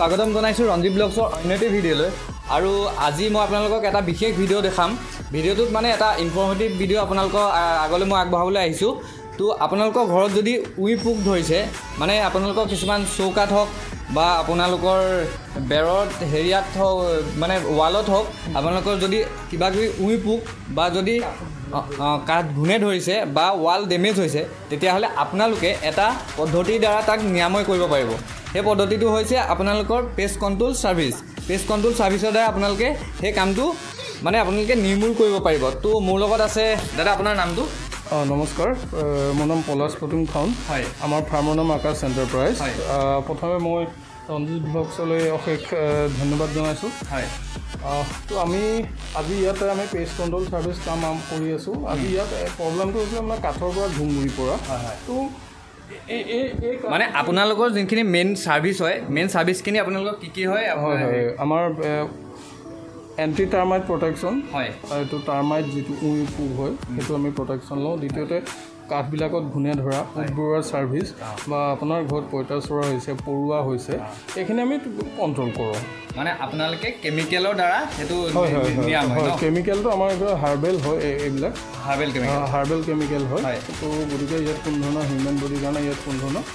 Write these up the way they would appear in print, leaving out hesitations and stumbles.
স্বাগতম জনাইছো ৰঞ্জিত ব্লগছৰ অন্য এটা ভিডিঅ'লৈ আৰু আজি মই আপোনালোকক এটা বিশেষ ভিডিঅ' দেখাম ভিডিঅ'টোত মানে এটা ইনফৰ্মেটিভ ভিডিঅ' আপোনালোকক আগলৈ মই আগবঢ়াবলৈ আহিছো তো আপোনালোকৰ ঘৰত যদি উই পোক ধৰিছে মানে আপোনালোকৰ কিছুমান চৌকাত হওক বা আপোনালোকৰ বেৰত হেৰিয়াত হওক মানে ৱালত হওক আপোনালোকৰ যদি কিবা কিবি উই পোক বা যদি কাঠ ঘূনে ধৰিছে বা ৱাল ডেমেজ হৈছে তেতিয়াহ'লে আপোনালোকে এটা পদ্ধতিৰ দ্বাৰা তাক নিৰাময় কৰিব পাৰিব সেই পদ্ধতিটো হৈছে আপোনালোকৰ পেষ্ট কণ্ট্ৰোল ছাৰ্ভিচৰ দ্বাৰা আপোনালোকে সেই কামটো মানে আপোনালোকে নিৰ্মূল কৰিব পাৰিব তো মোৰ লগত আছে দাদা আপোনাৰ নামটো নমস্কাৰ মোৰ নাম পলাশ প্ৰতুম খাউন হয় আমাৰ ফাৰ্মৰ নাম আকাশ এণ্টাৰপ্ৰাইজ প্ৰথমে মই ৰঞ্জিত ব্লগছলৈ অশেষ ধন্যবাদ জনাইছোঁ হয় তো আমি আজি ইয়াতে আমি পেষ্ট কণ্ট্ৰোল ছাৰ্ভিচ কাম কৰি আছোঁ আজি ইয়াত প্ৰব্লেমটো হৈছে আমাৰ কাঠৰ পৰা ঘুমগুৰি পৰা তো মানে আপোনালোকৰ যোনখিনি মেইন ছাৰ্ভিচ হয় মেইন ছাৰ্ভিচখিনি আপোনালোকৰ কি হয় আমাৰ এণ্টি টাৰ্মাইট প্ৰটেকশ্যন হয় এইটো টাৰ্মাইট যিটো উই পোক হয় সেইটো আমি প্ৰটেকশ্যন লওঁ দ্বিতীয়তে কাঠবিলাকত ঘূনে ধৰা পোকবোৰৰ ছাৰ্ভিচ বা আপোনাৰ ঘৰত পঁইতাচোৰা হৈছে পৰুৱা হৈছে এইখিনি আমি কণ্ট্ৰল কৰোঁ মানে আপোনালোকে কেমিকেলৰ দ্বাৰা সেইটো কেমিকেলটো আমাৰ এইটো হাৰ্বেল হয় এইবিলাক হাৰ্বেল কেমিকেল হয় তো গতিকে ইয়াত কোনো ধৰণৰ হিউমেন বডিৰ কাৰণে ইয়াত কোনো ধৰণৰ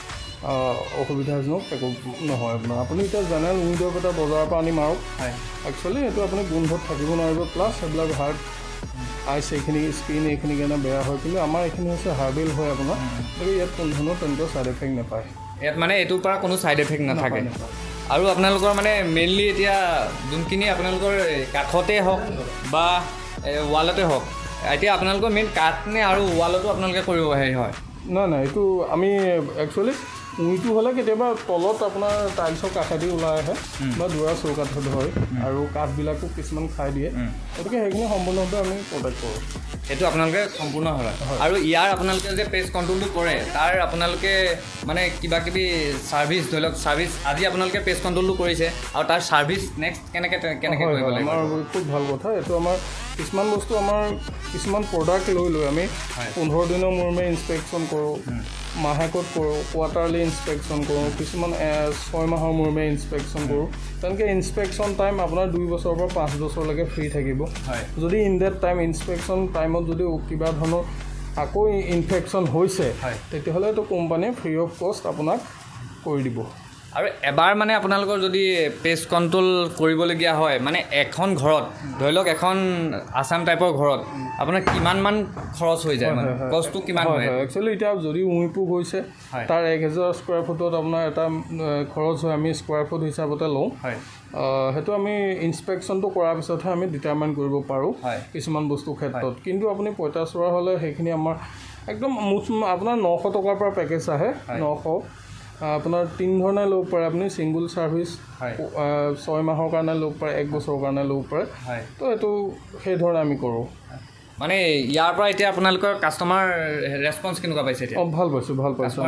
অসুবিধাজনক একো নহয় আপোনাৰ আপুনি এতিয়া জেনেৰেল উইণ্ড'ৰ এটা বজাৰৰ পৰা আনি মাৰক একচুৱেলি এইটো আপুনি গোন্ধত থাকিব নোৱাৰিব প্লাছ সেইবিলাক হাৰ্ট আইচ এইখিনি স্কিন এইখিনি কাৰণে বেয়া হয় কিন্তু আমাৰ এইখিনি হৈছে হাৰ্বেল হয় আপোনাৰ গতিকে ইয়াত কোনো ধৰণৰ তেনেকুৱা ছাইড এফেক্ট নাপায় ইয়াত মানে এইটোৰ পৰা কোনো ছাইড এফেক্ট নাথাকে আৰু আপোনালোকৰ মানে মেইনলি এতিয়া যোনখিনি আপোনালোকৰ কাঠতে হওক বা ৱালতে হওক এতিয়া আপোনালোকৰ মেইন কাঠ নে আৰু ৱালতো আপোনালোকে কৰিব হেৰি হয় নাই এইটো আমি একচুৱেলি উইটো হ'লে কেতিয়াবা তলত আপোনাৰ টাইলছৰ কাষেদি ওলাই আহে বা দুৱাৰ চৌকাঠত হয় আৰু কাঠবিলাকো কিছুমান খাই দিয়ে গতিকে সেইখিনি সম্পূৰ্ণভাৱে আমি প্ৰটেক্ট কৰোঁ সেইটো আপোনালোকে সম্পূৰ্ণ হয় আৰু ইয়াৰ আপোনালোকে যে পেষ্ট কণ্ট্ৰলটো কৰে তাৰ আপোনালোকে মানে কিবা কিবি ছাৰ্ভিচ ধৰি লওক ছাৰ্ভিচ আজি আপোনালোকে পেষ্ট কণ্ট্ৰলটো কৰিছে আৰু তাৰ ছাৰ্ভিচ নেক্সট কেনেকৈ কৰিব লাগিব আমাৰ খুব ভাল কথা এইটো আমাৰ কিছুমান বস্তু আমাৰ কিছুমান প্ৰডাক্ট লৈ আমি 15 দিনৰ মূৰে ইনস্পেকশ্যন কৰোঁ মাহেকত কৰোঁ কোৱাৰ্টাৰলি ইনস্পেকশ্যন কৰোঁ কিছুমান 6 মাহৰ মূৰে ইনস্পেকশ্যন কৰোঁ তেনেকৈ ইনস্পেকশ্যন টাইম আপোনাৰ 2 বছৰৰ পৰা 5 বছৰলৈকে ফ্ৰী থাকিব যদি ইন ডেট টাইম ইনস্পেকশ্যন টাইমত যদি কিবা ধৰণৰ আকৌ ইনফেকশ্যন হৈছে তেতিয়াহ'লে এইটো কোম্পানীয়ে ফ্ৰী অফ কষ্ট আপোনাক কৰি দিব আৰু এবাৰ মানে আপোনালোকৰ যদি পেষ্ট কণ্ট্ৰল কৰিবলগীয়া হয় মানে এখন ঘৰত ধৰি লওক এখন আছাম টাইপৰ ঘৰত আপোনাৰ কিমানমান খৰচ হৈ যায় মানে কষ্টটো কিমান হয় একচুৱেলি এতিয়া যদি উই পোক হৈছে তাৰ 1000 স্কোৱাৰ ফুটত আপোনাৰ এটা খৰচ হয় আমি স্কোৱাৰ ফুট হিচাপতে লওঁ সেইটো আমি ইনস্পেকশ্যনটো কৰাৰ পিছতহে আমি ডিটাৰমাইন কৰিব পাৰোঁ কিছুমান বস্তুৰ ক্ষেত্ৰত কিন্তু আপুনি পঁইতাচোৰা হ'লে সেইখিনি আমাৰ একদম আপোনাৰ 900 টকাৰ পৰা পেকেজ আহে 900 আপোনাৰ 3 ধৰণে ল'ব পাৰে আপুনি ছিংগুল ছাৰ্ভিচ 6 মাহৰ কাৰণে ল'ব পাৰে 1 বছৰৰ কাৰণে ল'ব পাৰে তো এইটো সেই ধৰণে আমি কৰোঁ মানে ইয়াৰ পৰা এতিয়া আপোনালোকৰ কাষ্টমাৰ ৰেছপন্স কেনেকুৱা পাইছে এতিয়া ভাল পাইছোঁ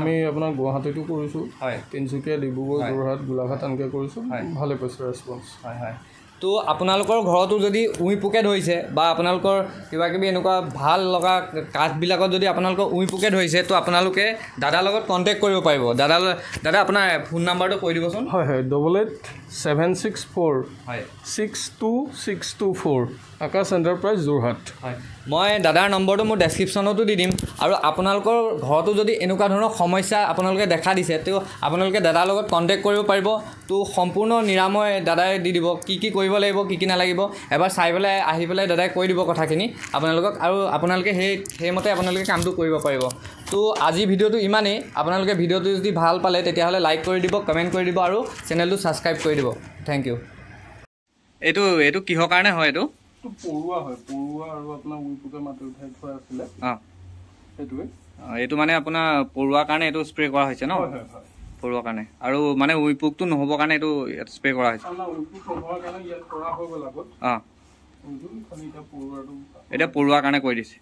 আমি আপোনাৰ গুৱাহাটীতো কৰিছোঁ তিনিচুকীয়া ডিব্ৰুগড় যোৰহাট গোলাঘাট এনেকৈ কৰিছোঁ ভালে পাইছোঁ ৰেছপন্স তো আপোনালোকৰ ঘৰতো যদি উই পোকে ধৰিছে বা আপোনালোকৰ কিবা কিবি এনেকুৱা ভাল লগা কাঠবিলাকত যদি আপোনালোকৰ উই পোকে ধৰিছে তো আপোনালোকে দাদাৰ লগত কণ্টেক্ট কৰিব পাৰিব দাদা আপোনাৰ ফোন নাম্বাৰটো কৈ দিবচোন 88-764-62624 আকাশ এণ্টাৰপ্ৰাইজ যোৰহাট মই দাদাৰ নম্বৰটো মোৰ ডেছক্ৰিপশ্যনতো দি দিম আৰু আপোনালোকৰ ঘৰতো যদি এনেকুৱা ধৰণৰ সমস্যা আপোনালোকে দেখা দিছে তো আপোনালোকে দাদাৰ লগত কণ্টেক্ট কৰিব পাৰিব তো সম্পূৰ্ণ নিৰাময় দাদাই দি দিব কি কৰিব লাগিব কি নালাগিব এবাৰ চাই পেলাই আহি পেলাই দাদাই কৈ দিব কথাখিনি আপোনালোকক আৰু আপোনালোকে সেইমতে আপোনালোকে কামটো কৰিব পাৰিব তো আজি ভিডিঅ'টো ইমানেই আপোনালোকে ভিডিঅ'টো যদি ভাল পালে তেতিয়াহ'লে লাইক কৰি দিব কমেণ্ট কৰি দিব আৰু চেনেলটো ছাবস্ক্ৰাইব কৰি দিব থেংক ইউ এইটো কিহৰ কাৰণে হয় এইটো পৰুৱা আৰু আপোনাৰ উই পোকে মাটি উঠাই থোৱা আছিলে সেইটোৱে এইটো মানে আপোনাৰ পৰুৱাৰ কাৰণে এইটো স্প্ৰে কৰা হৈছে ন পৰুৱাৰ কাৰণে আৰু মানে উই পোকটো নহ'বৰ কাৰণে এইটো স্প্ৰে কৰা হৈছে এতিয়া পৰুৱাৰ কাৰণে কৰি দিছে